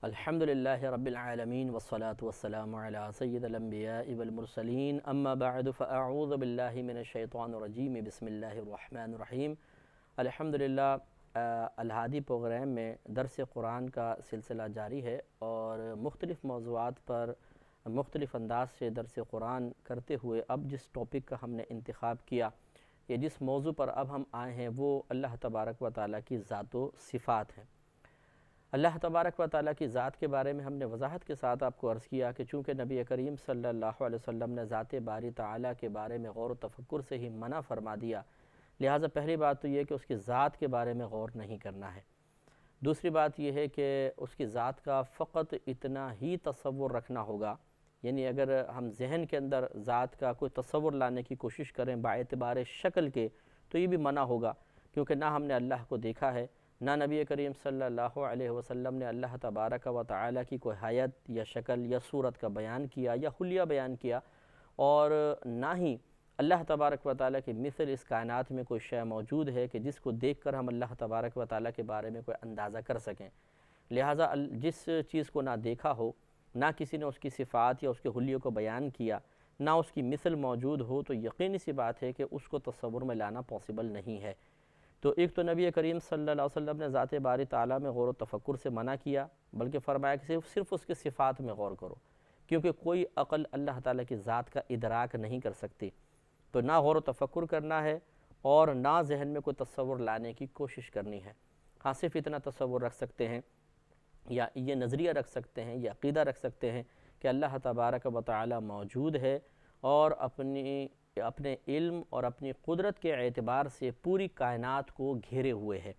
الحمدللہ رب العالمین والصلاة والسلام علی سید الانبیاء والمرسلین اما بعد فاعوذ باللہ من الشیطان الرجیم بسم اللہ الرحمن الرحیم۔ الحمدللہ الہادی پروگرام میں درس قرآن کا سلسلہ جاری ہے اور مختلف موضوعات پر مختلف انداز سے درس قرآن کرتے ہوئے اب جس ٹاپک کا ہم نے انتخاب کیا یا جس موضوع پر اب ہم آئے ہیں وہ اللہ تبارک و تعالیٰ کی ذات و صفات ہیں۔ اللہ تبارک و تعالیٰ کی ذات کے بارے میں ہم نے وضاحت کے ساتھ آپ کو عرض کیا کہ چونکہ نبی کریم صلی اللہ علیہ وسلم نے ذات باری تعالیٰ کے بارے میں غور و تفکر سے ہی منع فرما دیا، لہٰذا پہلی بات تو یہ کہ اس کی ذات کے بارے میں غور نہیں کرنا ہے۔ دوسری بات یہ ہے کہ اس کی ذات کا فقط اتنا ہی تصور رکھنا ہوگا، یعنی اگر ہم ذہن کے اندر ذات کا کوئی تصور لانے کی کوشش کریں باعتبار شکل کے تو یہ بھی منع ہوگا، کیونکہ نہ ہم نے اللہ کو دیکھا ہے، نہ نبی کریم صلی اللہ علیہ وسلم نے اللہ تبارک و تعالیٰ کی کوئی حیت یا شکل یا صورت کا بیان کیا یا حلیہ بیان کیا، اور نہ ہی اللہ تبارک و تعالیٰ کی مثل اس کائنات میں کوئی شے موجود ہے کہ جس کو دیکھ کر ہم اللہ تبارک و تعالیٰ کے بارے میں کوئی اندازہ کر سکیں۔ لہٰذا جس چیز کو نہ دیکھا ہو، نہ کسی نے اس کی صفات یا اس کے حلیوں کو بیان کیا، نہ اس کی مثل موجود ہو، تو یقینی سی بات ہے کہ اس کو تصور میں لانا پاسبل نہیں ہے۔ تو ایک تو نبی کریم صلی اللہ علیہ وسلم نے ذات باری تعالیٰ میں غور و تفکر سے منع کیا، بلکہ فرمایا کہ صرف اس کے صفات میں غور کرو، کیونکہ کوئی عقل اللہ تعالیٰ کی ذات کا ادراک نہیں کر سکتی۔ تو نہ غور و تفکر کرنا ہے اور نہ ذہن میں کوئی تصور لانے کی کوشش کرنی ہے۔ ہاں صرف اتنا تصور رکھ سکتے ہیں یا یہ نظریہ رکھ سکتے ہیں یا عقیدہ رکھ سکتے ہیں کہ اللہ تبارک و تعالیٰ موجود ہے اور اپنے علم اور اپنی قدرت کے اعتبار سے پوری کائنات کو گھیرے ہوئے ہے۔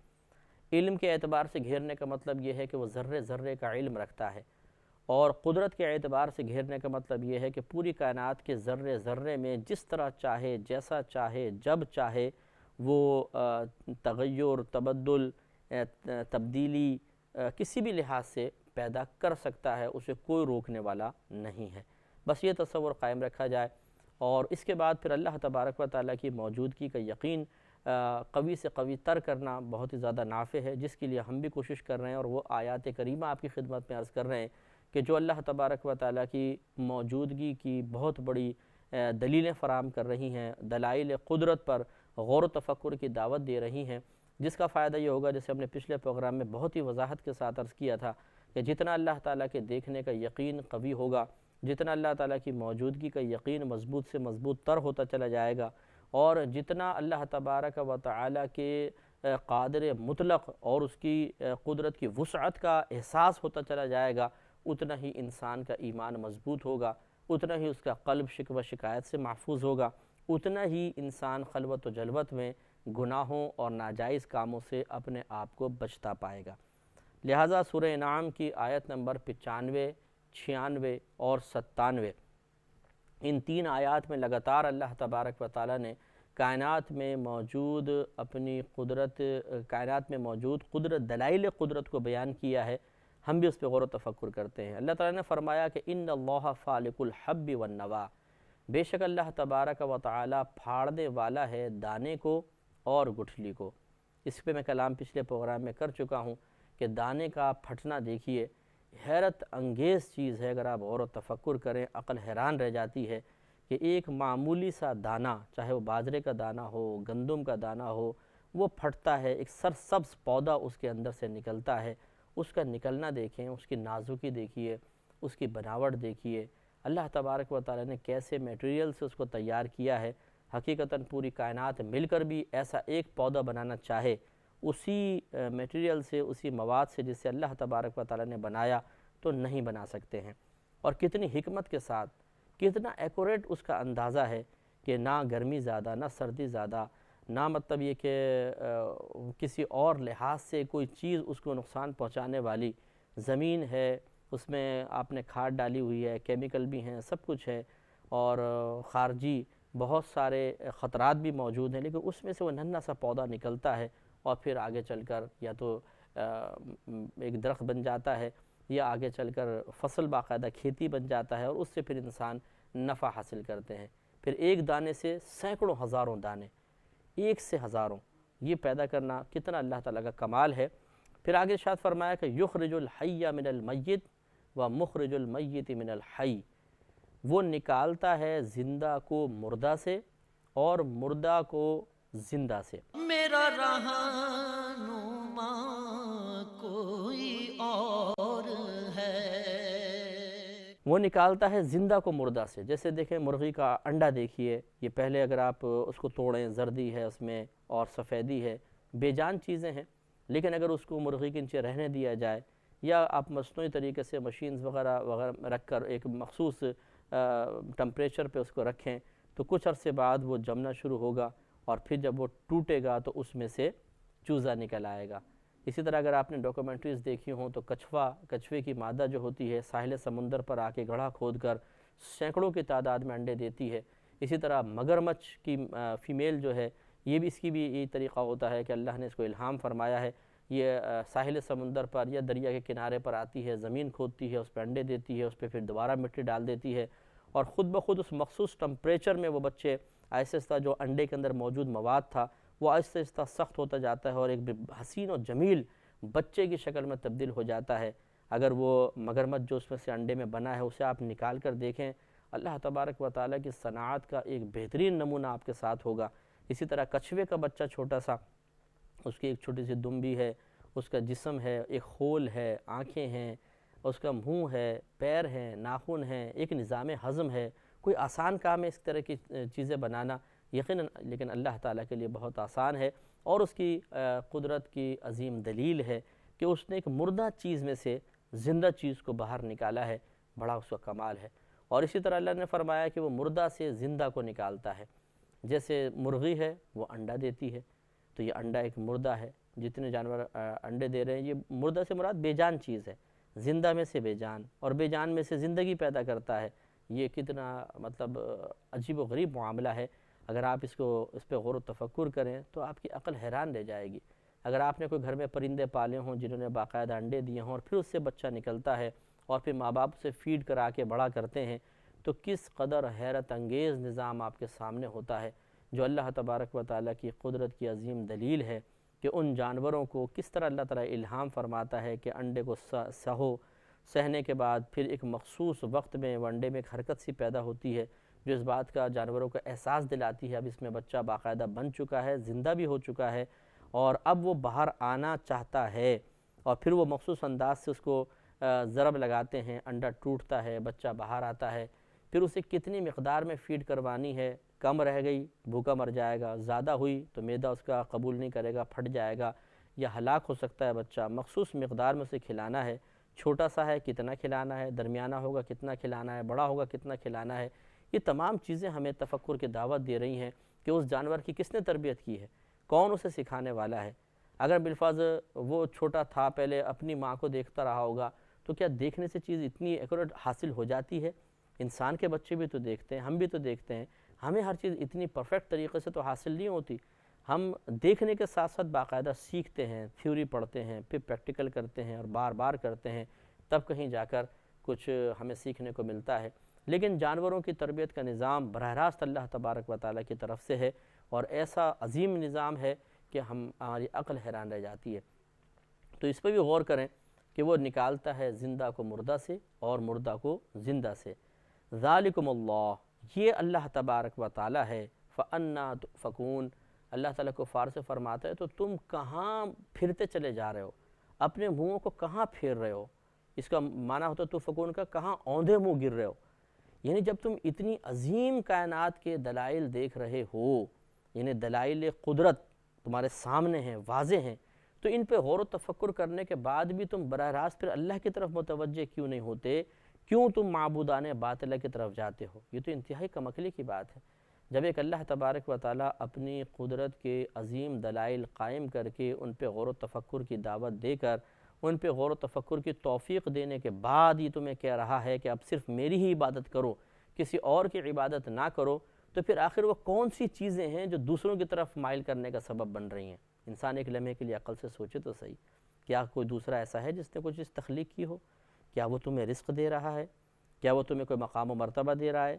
علم کے اعتبار سے گھیرنے کا مطلب یہ ہے کہ وہ ذرے ذرے کا علم رکھتا ہے، اور قدرت کے اعتبار سے گھیرنے کا مطلب یہ ہے کہ پوری کائنات کے ذرے ذرے میں جس طرح چاہے، جیسا چاہے، جب چاہے وہ تغیر، تبدل، تبدیلی کسی بھی لحاظ سے پیدا کر سکتا ہے، اسے کوئی روکنے والا نہیں ہے۔ بس یہ تصور قائم رکھا جائے، اور اس کے بعد پھر اللہ تبارک و تعالیٰ کی موجودگی کا یقین قوی سے قوی تر کرنا بہت ہی زیادہ نافع ہے، جس کے لیے ہم بھی کوشش کر رہے ہیں، اور وہ آیات کریمہ آپ کی خدمت میں عرض کر رہے ہیں کہ جو اللہ تبارک و تعالیٰ کی موجودگی کی بہت بڑی دلیلیں فراہم کر رہی ہیں، دلائل قدرت پر غور و تفکر کی دعوت دے رہی ہیں، جس کا فائدہ یہ ہوگا، جیسے ہم نے پچھلے پروگرام میں بہت ہی وضاحت کے ساتھ عرض کیا تھا کہ جتنا اللہ تعالیٰ کے دیکھنے کا یقین قوی ہوگا، جتنا اللہ تعالیٰ کی موجودگی کا یقین مضبوط سے مضبوط تر ہوتا چلا جائے گا، اور جتنا اللہ تبارک و تعالیٰ کے قادر مطلق اور اس کی قدرت کی وسعت کا احساس ہوتا چلا جائے گا، اتنا ہی انسان کا ایمان مضبوط ہوگا، اتنا ہی اس کا قلب شکوہ شکایت سے محفوظ ہوگا، اتنا ہی انسان خلوت و جلوت میں گناہوں اور ناجائز کاموں سے اپنے آپ کو بچتا پائے گا۔ لہٰذا سورہ انعام کی آیت نمبر 95، 96 اور 97، ان تین آیات میں لگاتار اللہ تبارک و تعالیٰ نے کائنات میں موجود اپنی قدرت، کائنات میں موجود قدرت، دلائل قدرت کو بیان کیا ہے۔ ہم بھی اس پہ غور و تفکر کرتے ہیں۔ اللہ تعالیٰ نے فرمایا کہ ان اللہ فالق الحب والنوا، بے شک اللہ تبارک و تعالیٰ پھاڑنے والا ہے دانے کو اور گٹھلی کو۔ اس پہ میں کلام پچھلے پروگرام میں کر چکا ہوں کہ دانے کا پھٹنا دیکھیے، حیرت انگیز چیز ہے۔ اگر آپ غور و تفکر کریں، عقل حیران رہ جاتی ہے کہ ایک معمولی سا دانہ، چاہے وہ باجرے کا دانہ ہو، گندم کا دانہ ہو، وہ پھٹتا ہے، ایک سرسبز پودا اس کے اندر سے نکلتا ہے۔ اس کا نکلنا دیکھیں، اس کی نازکی دیکھیے، اس کی بناوٹ دیکھیے، اللہ تبارک و تعالیٰ نے کیسے میٹیریل سے اس کو تیار کیا ہے۔ حقیقتاً پوری کائنات مل کر بھی ایسا ایک پودا بنانا چاہے، اسی میٹیریل سے، اسی مواد سے جس سے اللہ تبارک و تعالیٰ نے بنایا، تو نہیں بنا سکتے ہیں۔ اور کتنی حکمت کے ساتھ، کتنا ایکوریٹ اس کا اندازہ ہے کہ نہ گرمی زیادہ، نہ سردی زیادہ، نہ مطلب یہ کہ کسی اور لحاظ سے کوئی چیز اس کو نقصان پہنچانے والی۔ زمین ہے، اس میں آپ نے کھاد ڈالی ہوئی ہے، کیمیکل بھی ہیں، سب کچھ ہے، اور خارجی بہت سارے خطرات بھی موجود ہیں، لیکن اس میں سے وہ ننھا سا پودا نکلتا ہے، اور پھر آگے چل کر یا تو ایک درخت بن جاتا ہے، یا آگے چل کر فصل باقاعدہ کھیتی بن جاتا ہے، اور اس سے پھر انسان نفع حاصل کرتے ہیں۔ پھر ایک دانے سے سینکڑوں ہزاروں دانے، ایک سے ہزاروں، یہ پیدا کرنا کتنا اللہ تعالیٰ کا کمال ہے۔ پھر آگے ارشاد فرمایا کہ یخرج الحی من المیت و مخرج المیت من الحی، وہ نکالتا ہے زندہ کو مردہ سے اور مردہ کو زندہ سے۔ میرا رہنما کوئی اور ہے۔ وہ نکالتا ہے زندہ کو مردہ سے۔ جیسے دیکھیں مرغی کا انڈا دیکھیے، یہ پہلے اگر آپ اس کو توڑیں زردی ہے اس میں اور سفیدی ہے، بے جان چیزیں ہیں، لیکن اگر اس کو مرغی کے نیچے رہنے دیا جائے یا آپ مصنوعی طریقے سے مشینز وغیرہ رکھ کر ایک مخصوص ٹمپریچر پہ اس کو رکھیں تو کچھ عرصے بعد وہ جمنا شروع ہوگا، اور پھر جب وہ ٹوٹے گا تو اس میں سے چوزہ نکل آئے گا۔ اسی طرح اگر آپ نے ڈاکومنٹریز دیکھی ہوں تو کچھوے کی مادہ جو ہوتی ہے ساحل سمندر پر آ کے گڑھا کھود کر سینکڑوں کی تعداد میں انڈے دیتی ہے۔ اسی طرح مگرمچھ کی فیمیل جو ہے، یہ بھی اس کی بھی یہی طریقہ ہوتا ہے کہ اللہ نے اس کو الہام فرمایا ہے، یہ ساحل سمندر پر یا دریا کے کنارے پر آتی ہے، زمین کھودتی ہے، اس پہ انڈے دیتی ہے، اس پہ پھر دوبارہ مٹی ڈال دیتی ہے، اور خود بخود اس مخصوص ٹمپریچر میں وہ بچے آہستہ آہستہ جو انڈے کے اندر موجود مواد تھا وہ آہستہ آہستہ سخت ہوتا جاتا ہے اور ایک حسین و جمیل بچے کی شکل میں تبدیل ہو جاتا ہے۔ اگر وہ مگرمچھ جو اس میں سے انڈے میں بنا ہے اسے آپ نکال کر دیکھیں، اللہ تبارک و تعالیٰ کی صنعت کا ایک بہترین نمونہ آپ کے ساتھ ہوگا۔ اسی طرح کچھوے کا بچہ چھوٹا سا، اس کی ایک چھوٹی سی دم بھی ہے، اس کا جسم ہے، ایک خول ہے، آنکھیں ہیں، اس کا منہ ہے، پیر ہیں، ناخن ہیں، ایک نظام ہضم ہے۔ کوئی آسان کام ہے اس طرح کی چیزیں بنانا؟ یقیناً، لیکن اللہ تعالیٰ کے لیے بہت آسان ہے، اور اس کی قدرت کی عظیم دلیل ہے کہ اس نے ایک مردہ چیز میں سے زندہ چیز کو باہر نکالا ہے، بڑا اس کا کمال ہے۔ اور اسی طرح اللہ نے فرمایا کہ وہ مردہ سے زندہ کو نکالتا ہے۔ جیسے مرغی ہے وہ انڈا دیتی ہے، تو یہ انڈا ایک مردہ ہے، جتنے جانور انڈے دے رہے ہیں یہ مردہ سے مراد بے جان چیز ہے، زندہ میں سے بے جان، اور بے جان میں سے زندگی پیدا کرتا ہے۔ یہ کتنا مطلب عجیب و غریب معاملہ ہے۔ اگر آپ اس پہ غور و تفکر کریں تو آپ کی عقل حیران رہ جائے گی۔ اگر آپ نے کوئی گھر میں پرندے پالے ہوں جنہوں نے باقاعدہ انڈے دیے ہوں اور پھر اس سے بچہ نکلتا ہے اور پھر ماں باپ سے فیڈ کرا کے بڑا کرتے ہیں، تو کس قدر حیرت انگیز نظام آپ کے سامنے ہوتا ہے، جو اللہ تبارک و تعالیٰ کی قدرت کی عظیم دلیل ہے کہ ان جانوروں کو کس طرح اللہ تعالیٰ الہام فرماتا ہے کہ انڈے کو سہنے کے بعد پھر ایک مخصوص وقت میں وہ انڈے میں ایک حرکت سی پیدا ہوتی ہے جو اس بات کا جانوروں کو احساس دلاتی ہے اب اس میں بچہ باقاعدہ بن چکا ہے، زندہ بھی ہو چکا ہے، اور اب وہ باہر آنا چاہتا ہے، اور پھر وہ مخصوص انداز سے اس کو ضرب لگاتے ہیں، انڈا ٹوٹتا ہے، بچہ باہر آتا ہے، پھر اسے کتنی مقدار میں فیڈ کروانی ہے، کم رہ گئی بھوکا مر جائے گا، زیادہ ہوئی تو معدہ اس کا قبول نہیں کرے گا، پھٹ جائے گا یا ہلاک ہو سکتا ہے بچہ، مخصوص مقدار میں اسے کھلانا ہے، چھوٹا سا ہے کتنا کھلانا ہے، درمیانہ ہوگا کتنا کھلانا ہے، بڑا ہوگا کتنا کھلانا ہے۔ یہ تمام چیزیں ہمیں تفکر کی دعوت دے رہی ہیں کہ اس جانور کی کس نے تربیت کی ہے، کون اسے سکھانے والا ہے۔ اگر بالفاظ وہ چھوٹا تھا پہلے اپنی ماں کو دیکھتا رہا ہوگا تو کیا دیکھنے سے چیز اتنی ایکوریٹ حاصل ہو جاتی ہے؟ انسان کے بچے بھی تو دیکھتے ہیں، ہم بھی تو دیکھتے ہیں، ہمیں ہر چیز اتنی پرفیکٹ طریقے سے تو حاصل نہیں ہوتی۔ ہم دیکھنے کے ساتھ ساتھ باقاعدہ سیکھتے ہیں، تھیوری پڑھتے ہیں، پھر پریکٹیکل کرتے ہیں اور بار بار کرتے ہیں، تب کہیں جا کر کچھ ہمیں سیکھنے کو ملتا ہے۔ لیکن جانوروں کی تربیت کا نظام براہ راست اللہ تبارک و تعالیٰ کی طرف سے ہے، اور ایسا عظیم نظام ہے کہ ہماری عقل حیران رہ جاتی ہے۔ تو اس پہ بھی غور کریں کہ وہ نکالتا ہے زندہ کو مردہ سے اور مردہ کو زندہ سے۔ ذالکم اللہ، یہ اللہ تبارک و تعالیٰ ہے۔ فَأَنَّا تُؤْفَكُونَ، اللہ تعالیٰ کو فار سے فرماتا ہے تو تم کہاں پھرتے چلے جا رہے ہو، اپنے منہوں کو کہاں پھیر رہے ہو؟ اس کا معنی ہوتا ہے تُؤْفَكُونَ کا کہاں اوندھے منہ گر رہے ہو، یعنی جب تم اتنی عظیم کائنات کے دلائل دیکھ رہے ہو، یعنی دلائل قدرت تمہارے سامنے ہیں، واضح ہیں، تو ان پہ غور و تفکر کرنے کے بعد بھی تم براہ راست پھر اللہ کی طرف متوجہ کیوں نہیں ہوتے؟ کیوں تم معبودان باطلہ کی طرف جاتے ہو؟ یہ تو انتہائی کم عقلی کی بات ہے۔ جب ایک اللہ تبارک و تعالیٰ اپنی قدرت کے عظیم دلائل قائم کر کے ان پہ غور و تفکر کی دعوت دے کر ان پہ غور و تفکر کی توفیق دینے کے بعد یہ تمہیں کہہ رہا ہے کہ اب صرف میری ہی عبادت کرو، کسی اور کی عبادت نہ کرو، تو پھر آخر وہ کون سی چیزیں ہیں جو دوسروں کی طرف مائل کرنے کا سبب بن رہی ہیں؟ انسان ایک لمحے کے لیے عقل سے سوچے تو صحیح، کیا کوئی دوسرا ایسا ہے جس نے کوئی چیز تخلیق کی ہو؟ کیا وہ تمہیں رزق دے رہا ہے؟ کیا وہ تمہیں کوئی مقام و مرتبہ دے رہا ہے؟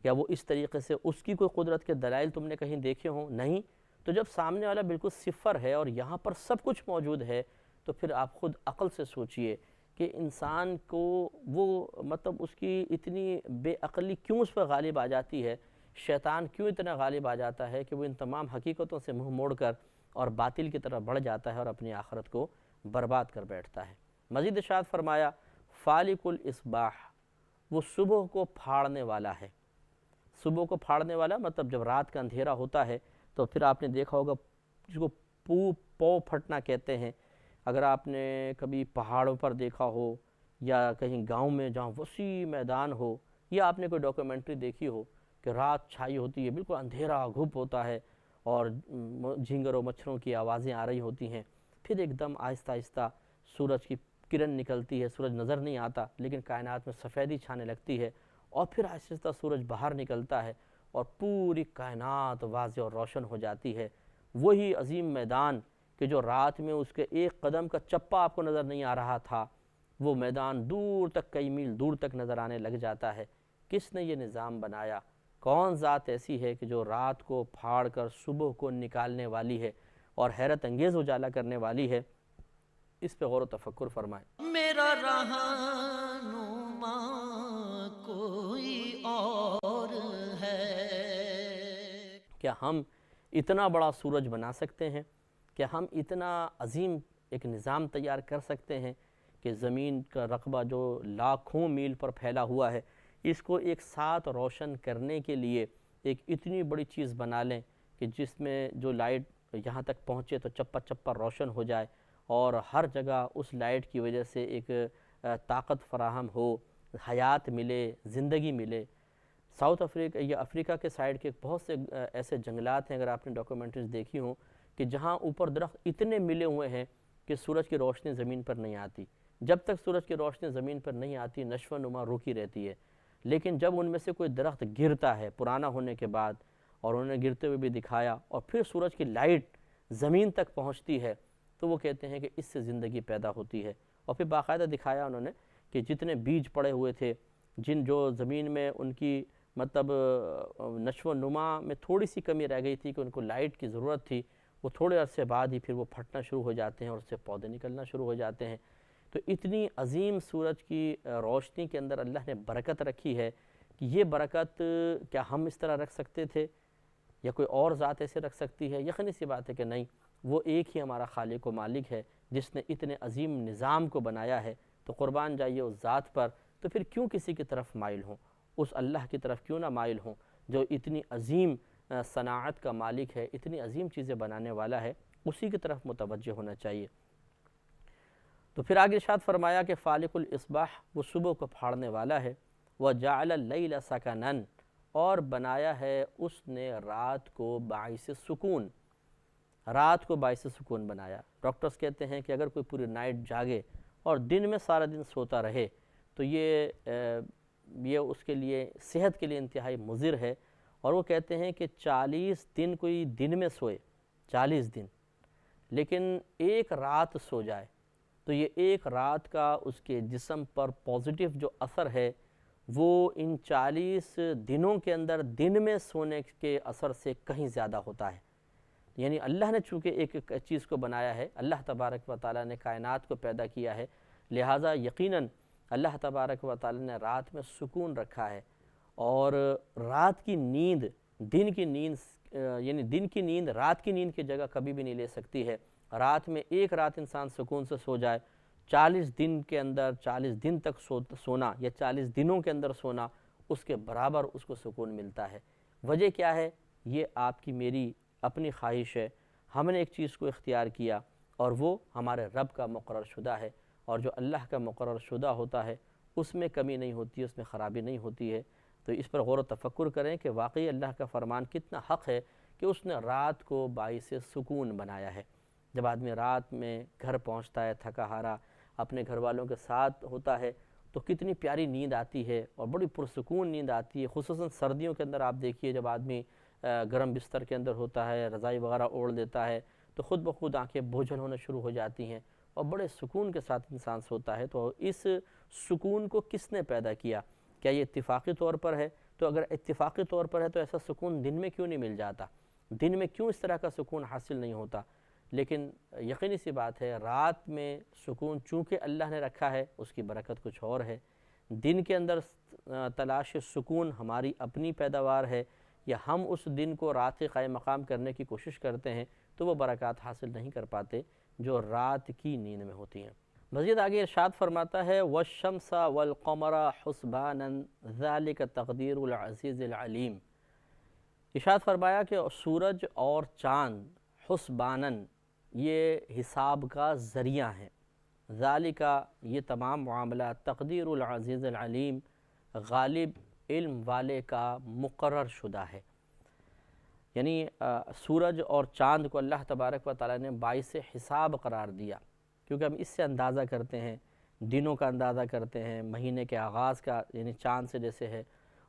کیا وہ اس طریقے سے اس کی کوئی قدرت کے دلائل تم نے کہیں دیکھے ہوں؟ نہیں۔ تو جب سامنے والا بالکل صفر ہے اور یہاں پر سب کچھ موجود ہے، تو پھر آپ خود عقل سے سوچئے کہ انسان کو وہ مطلب اس کی اتنی بے عقلی کیوں اس پر غالب آ جاتی ہے، شیطان کیوں اتنا غالب آ جاتا ہے کہ وہ ان تمام حقیقتوں سے منہ موڑ کر اور باطل کی طرف بڑھ جاتا ہے اور اپنی آخرت کو برباد کر بیٹھتا ہے۔ مزید ارشاد فرمایا فالق الاصباح، وہ صبح کو پھاڑنے والا ہے۔ صبح کو پھاڑنے والا مطلب جب رات کا اندھیرا ہوتا ہے تو پھر آپ نے دیکھا ہوگا جس کو پو پھٹنا کہتے ہیں، اگر آپ نے کبھی پہاڑوں پر دیکھا ہو یا کہیں گاؤں میں جہاں وسیع میدان ہو، یا آپ نے کوئی ڈاکیومنٹری دیکھی ہو کہ رات چھائی ہوتی ہے، بالکل اندھیرا گھپ ہوتا ہے اور جھینگروں مچھروں کی آوازیں آ رہی ہوتی ہیں، پھر ایک دم آہستہ آہستہ سورج کی کرن نکلتی ہے، سورج نظر نہیں آتا لیکن کائنات میں سفیدی چھانے لگتی ہے، اور پھر آہستہ آہستہ سورج باہر نکلتا ہے اور پوری کائنات واضح اور روشن ہو جاتی ہے۔ وہی عظیم میدان کہ جو رات میں اس کے ایک قدم کا چپا آپ کو نظر نہیں آ رہا تھا، وہ میدان دور تک کئی میل دور تک نظر آنے لگ جاتا ہے۔ کس نے یہ نظام بنایا؟ کون ذات ایسی ہے کہ جو رات کو پھاڑ کر صبح کو نکالنے والی ہے اور حیرت انگیز اجالا کرنے والی ہے؟ اس پہ غور و تفکر فرمائیں۔ میرا رہنما کوئی اور ہے۔ کیا ہم اتنا بڑا سورج بنا سکتے ہیں؟ کیا ہم اتنا عظیم ایک نظام تیار کر سکتے ہیں کہ زمین کا رقبہ جو لاکھوں میل پر پھیلا ہوا ہے، اس کو ایک ساتھ روشن کرنے کے لیے ایک اتنی بڑی چیز بنا لیں کہ جس میں جو لائٹ یہاں تک پہنچے تو چپا چپا روشن ہو جائے اور ہر جگہ اس لائٹ کی وجہ سے ایک طاقت فراہم ہو، حیات ملے، زندگی ملے۔ ساؤتھ افریقہ یا افریقہ کے سائیڈ کے بہت سے ایسے جنگلات ہیں، اگر آپ نے ڈاکیومنٹریز دیکھی ہوں، کہ جہاں اوپر درخت اتنے ملے ہوئے ہیں کہ سورج کی روشنی زمین پر نہیں آتی۔ جب تک سورج کی روشنی زمین پر نہیں آتی نشو و نما رکی رہتی ہے، لیکن جب ان میں سے کوئی درخت گرتا ہے پرانا ہونے کے بعد، اور انہوں نے گرتے ہوئے بھی دکھایا، اور پھر سورج کی لائٹ زمین تک پہنچتی ہے، تو وہ کہتے ہیں کہ اس سے زندگی پیدا ہوتی ہے۔ اور پھر باقاعدہ دکھایا انہوں نے کہ جتنے بیج پڑے ہوئے تھے، جو زمین میں ان کی مطلب نشو و نما میں تھوڑی سی کمی رہ گئی تھی کہ ان کو لائٹ کی ضرورت تھی، وہ تھوڑے عرصے بعد ہی پھر وہ پھٹنا شروع ہو جاتے ہیں اور اس سے پودے نکلنا شروع ہو جاتے ہیں۔ تو اتنی عظیم سورج کی روشنی کے اندر اللہ نے برکت رکھی ہے کہ یہ برکت کیا ہم اس طرح رکھ سکتے تھے یا کوئی اور ذات ایسے رکھ سکتی ہے؟ یقینی سی بات ہے کہ نہیں، وہ ایک ہی ہمارا خالق و مالک ہے جس نے اتنے عظیم نظام کو بنایا ہے۔ تو قربان جائیے اس ذات پر، تو پھر کیوں کسی کی طرف مائل ہوں؟ اس اللہ کی طرف کیوں نہ مائل ہوں جو اتنی عظیم صناعت کا مالک ہے، اتنی عظیم چیزیں بنانے والا ہے، اسی کی طرف متوجہ ہونا چاہیے۔ تو پھر آگے ارشاد فرمایا کہ فالق الاصباح، وہ صبح کو پھاڑنے والا ہے، وَجَعَلَ اللَّيْلَ سَكَنًا، اور بنایا ہے اس نے رات کو باعث سکون۔ رات کو باعث سکون بنایا۔ ڈاکٹرز کہتے ہیں کہ اگر کوئی پوری نائٹ جاگے اور دن میں سارا دن سوتا رہے تو یہ اس کے لیے صحت کے لیے انتہائی مضر ہے، اور وہ کہتے ہیں کہ 40 دن کوئی دن میں سوئے، 40 دن، لیکن ایک رات سو جائے تو یہ ایک رات کا اس کے جسم پر پازیٹیو جو اثر ہے وہ ان 40 دنوں کے اندر دن میں سونے کے اثر سے کہیں زیادہ ہوتا ہے۔ یعنی اللہ نے چونکہ ایک چیز کو بنایا ہے، اللہ تبارک و تعالیٰ نے کائنات کو پیدا کیا ہے، لہٰذا یقیناً اللہ تبارک و تعالیٰ نے رات میں سکون رکھا ہے، اور رات کی نیند دن کی نیند یعنی دن کی نیند رات کی نیند کی جگہ کبھی بھی نہیں لے سکتی ہے۔ رات میں ایک رات انسان سکون سے سو جائے، 40 دن کے اندر 40 دن تک سونا یا 40 دنوں کے اندر سونا اس کے برابر اس کو سکون ملتا ہے۔ وجہ کیا ہے؟ یہ آپ کی میری اپنی خواہش ہے، ہم نے ایک چیز کو اختیار کیا اور وہ ہمارے رب کا مقرر شدہ ہے، اور جو اللہ کا مقرر شدہ ہوتا ہے اس میں کمی نہیں ہوتی، اس میں خرابی نہیں ہوتی ہے۔ تو اس پر غور و تفکر کریں کہ واقعی اللہ کا فرمان کتنا حق ہے کہ اس نے رات کو باعث سکون بنایا ہے۔ جب آدمی رات میں گھر پہنچتا ہے تھکا ہارا، اپنے گھر والوں کے ساتھ ہوتا ہے تو کتنی پیاری نیند آتی ہے اور بڑی پرسکون نیند آتی ہے، خصوصاً سردیوں کے اندر آپ دیکھیے جب آدمی گرم بستر کے اندر ہوتا ہے، رضائی وغیرہ اوڑھ دیتا ہے تو خود بخود آنکھیں بوجھل ہونا شروع ہو جاتی ہیں اور بڑے سکون کے ساتھ انسان سوتا ہے۔ تو اس سکون کو کس نے پیدا کیا؟ کیا یہ اتفاقی طور پر ہے؟ تو اگر اتفاقی طور پر ہے تو ایسا سکون دن میں کیوں نہیں مل جاتا؟ دن میں کیوں اس طرح کا سکون حاصل نہیں ہوتا؟ لیکن یقینی سی بات ہے رات میں سکون چونکہ اللہ نے رکھا ہے اس کی برکت کچھ اور ہے۔ دن کے اندر تلاش سکون ہماری اپنی پیداوار ہے، یا ہم اس دن کو رات کے قائم مقام کرنے کی کوشش کرتے ہیں تو وہ برکات حاصل نہیں کر پاتے جو رات کی نیند میں ہوتی ہیں۔ مزید آگے ارشاد فرماتا ہے وَالشَّمْسَ وَالْقَمَرَ حُسْبَانًا ذَلِكَ تَقْدِيرُ الْعَزِيزِ الْعَلِيمِ۔ ارشاد فرمایا کہ سورج اور چاند حسباناً یہ حساب کا ذریعہ ہیں، ذالک یہ تمام معاملہ تقدیر العزیز العلیم غالب علم والے کا مقرر شدہ ہے۔ یعنی سورج اور چاند کو اللہ تبارک و تعالیٰ نے باعث حساب قرار دیا، کیونکہ ہم اس سے اندازہ کرتے ہیں، دنوں کا اندازہ کرتے ہیں، مہینے کے آغاز کا یعنی چاند سے جیسے ہے،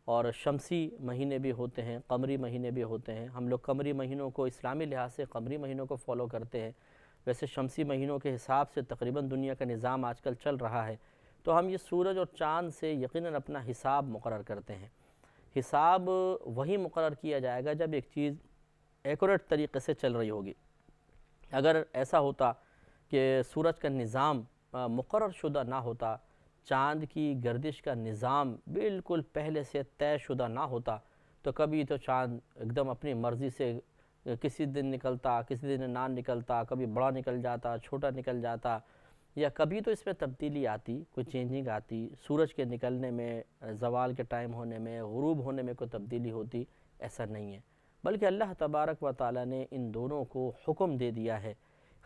اور شمسی مہینے بھی ہوتے ہیں، قمری مہینے بھی ہوتے ہیں۔ ہم لوگ قمری مہینوں کو اسلامی لحاظ سے قمری مہینوں کو فالو کرتے ہیں، ویسے شمسی مہینوں کے حساب سے تقریباً دنیا کا نظام آج کل چل رہا ہے، تو ہم یہ سورج اور چاند سے یقیناً اپنا حساب مقرر کرتے ہیں۔ حساب وہی مقرر کیا جائے گا جب ایک چیز ایکوریٹ طریقے سے چل رہی ہوگی۔ اگر ایسا ہوتا کہ سورج کا نظام مقرر شدہ نہ ہوتا، چاند کی گردش کا نظام بالکل پہلے سے طے شدہ نہ ہوتا، تو کبھی تو چاند ایک دم اپنی مرضی سے کسی دن نکلتا، کسی دن نہ نکلتا، کبھی بڑا نکل جاتا، چھوٹا نکل جاتا، یا کبھی تو اس میں تبدیلی آتی، کوئی چینجنگ آتی، سورج کے نکلنے میں، زوال کے ٹائم ہونے میں، غروب ہونے میں کوئی تبدیلی ہوتی۔ ایسا نہیں ہے، بلکہ اللہ تبارک و تعالیٰ نے ان دونوں کو حکم دے دیا ہے،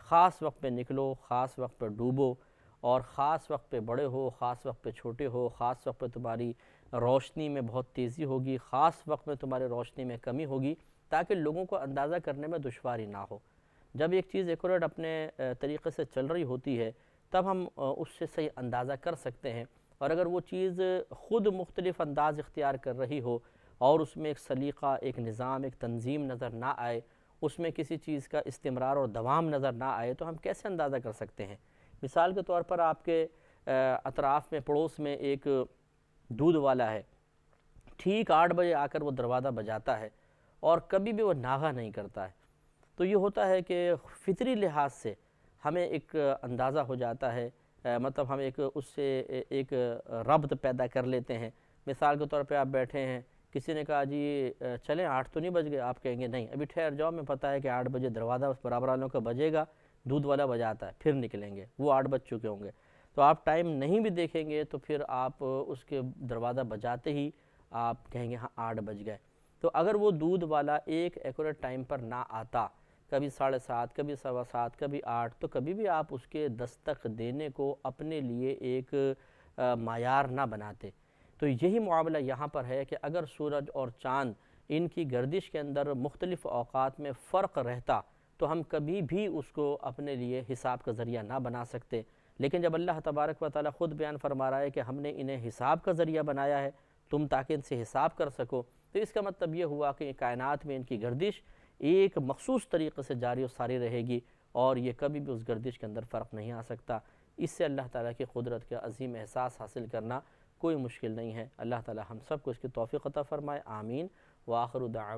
خاص وقت پہ نکلو، خاص وقت پہ ڈوبو، اور خاص وقت پہ بڑے ہو، خاص وقت پہ چھوٹے ہو، خاص وقت پہ تمہاری روشنی میں بہت تیزی ہوگی، خاص وقت میں تمہاری روشنی میں کمی ہوگی، تاکہ لوگوں کو اندازہ کرنے میں دشواری نہ ہو۔ جب ایک چیز ایکوریٹ اپنے طریقے سے چل رہی ہوتی ہے تب ہم اس سے صحیح اندازہ کر سکتے ہیں، اور اگر وہ چیز خود مختلف انداز اختیار کر رہی ہو اور اس میں ایک سلیقہ، ایک نظام، ایک تنظیم نظر نہ آئے، اس میں کسی چیز کا استمرار اور دوام نظر نہ آئے، تو ہم کیسے اندازہ کر سکتے ہیں؟ مثال کے طور پر آپ کے اطراف میں پڑوس میں ایک دودھ والا ہے، ٹھیک 8 بجے آ کر وہ دروازہ بجاتا ہے اور کبھی بھی وہ ناغہ نہیں کرتا ہے، تو یہ ہوتا ہے کہ فطری لحاظ سے ہمیں ایک اندازہ ہو جاتا ہے، مطلب ہم اس سے ایک ربط پیدا کر لیتے ہیں۔ مثال کے طور پہ آپ بیٹھے ہیں، کسی نے کہا جی چلیں 8 تو نہیں بج گئے، آپ کہیں گے نہیں ابھی ٹھہر جاؤ، میں پتہ ہے کہ 8 بجے دروازہ برابر والوں کا بجے گا، دودھ والا بجاتا ہے، پھر نکلیں گے، وہ 8 بج چکے ہوں گے، تو آپ ٹائم نہیں بھی دیکھیں گے تو پھر آپ اس کے دروازہ بجاتے ہی آپ کہیں گے ہاں 8 بج گئے۔ تو اگر وہ دودھ والا ایک ایکوریٹ ٹائم پر نہ آتا، کبھی 7:30، کبھی 7:15، کبھی 8، تو کبھی بھی آپ اس کے دستک دینے کو اپنے لیے ایک معیار نہ بناتے۔ تو یہی معاملہ یہاں پر ہے کہ اگر سورج اور چاند ان کی گردش کے اندر مختلف اوقات میں فرق رہتا تو ہم کبھی بھی اس کو اپنے لیے حساب کا ذریعہ نہ بنا سکتے، لیکن جب اللہ تبارک و تعالیٰ خود بیان فرما رہا ہے کہ ہم نے انہیں حساب کا ذریعہ بنایا ہے تم تاکہ ان سے حساب کر سکو، تو اس کا مطلب یہ ہوا کہ کائنات میں ان کی گردش ایک مخصوص طریقے سے جاری و ساری رہے گی، اور یہ کبھی بھی اس گردش کے اندر فرق نہیں آ سکتا۔ اس سے اللہ تعالیٰ کی قدرت کا عظیم احساس حاصل کرنا کوئی مشکل نہیں ہے۔ اللہ تعالیٰ ہم سب کو اس کی توفیق عطا فرمائے، آمین۔ وآخر دعوانا